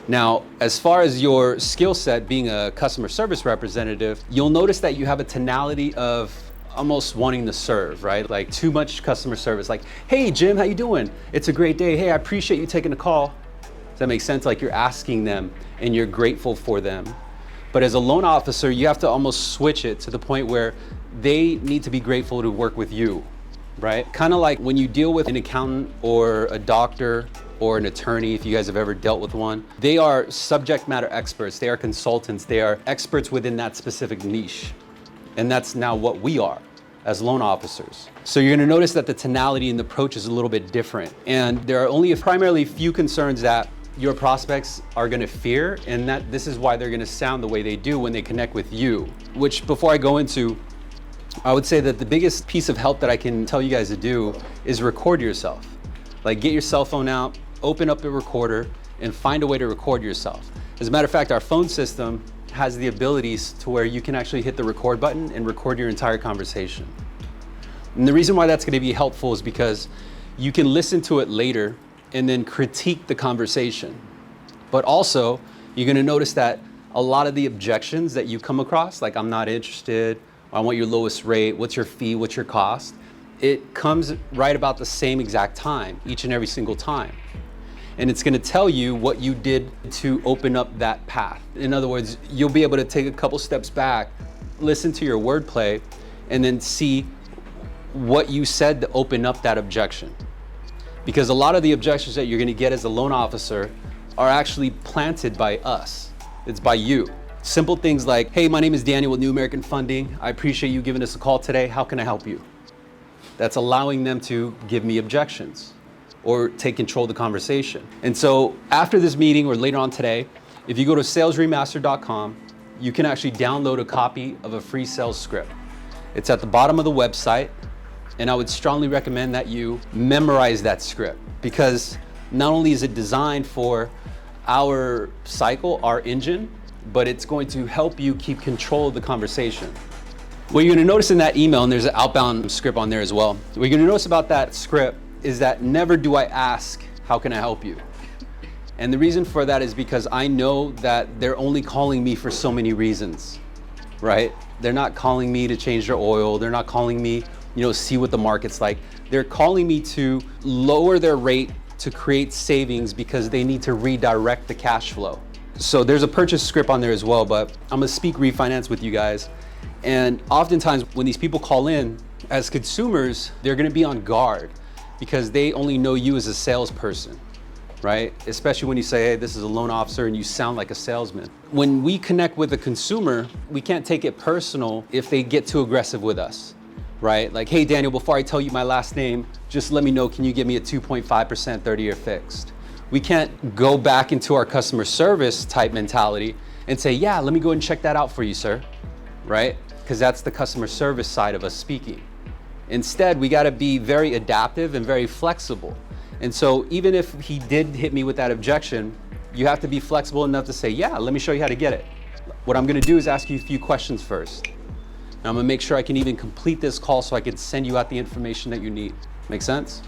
Now, as far as your skill set being a customer service representative, you'll notice that you have a tonality of almost wanting to serve, right? Like too much customer service, like, hey Jim, how you doing? It's a great day. Hey, I appreciate you taking the call. Does that make sense? Like you're asking them and you're grateful for them. But as a loan officer, you have to almost switch it to the point where they need to be grateful to work with you, right? Kind of like when you deal with an accountant or a doctor or an attorney, if you guys have ever dealt with one, they are subject matter experts, they are consultants, they are experts within that specific niche. And that's now what we are as loan officers. So you're gonna notice that the tonality and the approach is a little bit different. And there are only primarily few concerns that your prospects are gonna fear, and that this is why they're gonna sound the way they do when they connect with you. Which, before I go into, I would say that the biggest piece of help that I can tell you guys to do is record yourself. Like get your cell phone out, open up a recorder, and find a way to record yourself. As a matter of fact, our phone system has the abilities to where you can actually hit the record button and record your entire conversation. And the reason why that's gonna be helpful is because you can listen to it later and then critique the conversation. But also, you're gonna notice that a lot of the objections that you come across, like I'm not interested, I want your lowest rate, what's your fee, what's your cost, it comes right about the same exact time, each and every single time. And it's gonna tell you what you did to open up that path. In other words, you'll be able to take a couple steps back, listen to your wordplay, and then see what you said to open up that objection. Because a lot of the objections that you're gonna get as a loan officer are actually planted by us. It's by you. Simple things like, hey, my name is Daniel with New American Funding. I appreciate you giving us a call today. How can I help you? That's allowing them to give me objections or take control of the conversation. And so after this meeting or later on today, if you go to salesremastered.com, you can actually download a copy of a free sales script. It's at the bottom of the website. And I would strongly recommend that you memorize that script, because not only is it designed for our cycle, our engine, but it's going to help you keep control of the conversation. What you're gonna notice in that email, and there's an outbound script on there as well, what you're gonna notice about that script is that never do I ask, how can I help you? And the reason for that is because I know that they're only calling me for so many reasons, right? They're not calling me to change their oil, they're not calling me, see what the market's like. They're calling me to lower their rate to create savings because they need to redirect the cash flow. So there's a purchase script on there as well, but I'm gonna speak refinance with you guys. And oftentimes when these people call in, as consumers, they're gonna be on guard because they only know you as a salesperson, right? Especially when you say, hey, this is a loan officer and you sound like a salesman. When we connect with a consumer, we can't take it personal if they get too aggressive with us. Right? Like, hey, Daniel, before I tell you my last name, just let me know, can you give me a 2.5% 30-year fixed? We can't go back into our customer service type mentality and say, yeah, let me go and check that out for you, sir, right? Because that's the customer service side of us speaking. Instead, we gotta be very adaptive and very flexible. And so even if he did hit me with that objection, you have to be flexible enough to say, yeah, let me show you how to get it. What I'm gonna do is ask you a few questions first. And I'm gonna make sure I can even complete this call so I can send you out the information that you need. Make sense?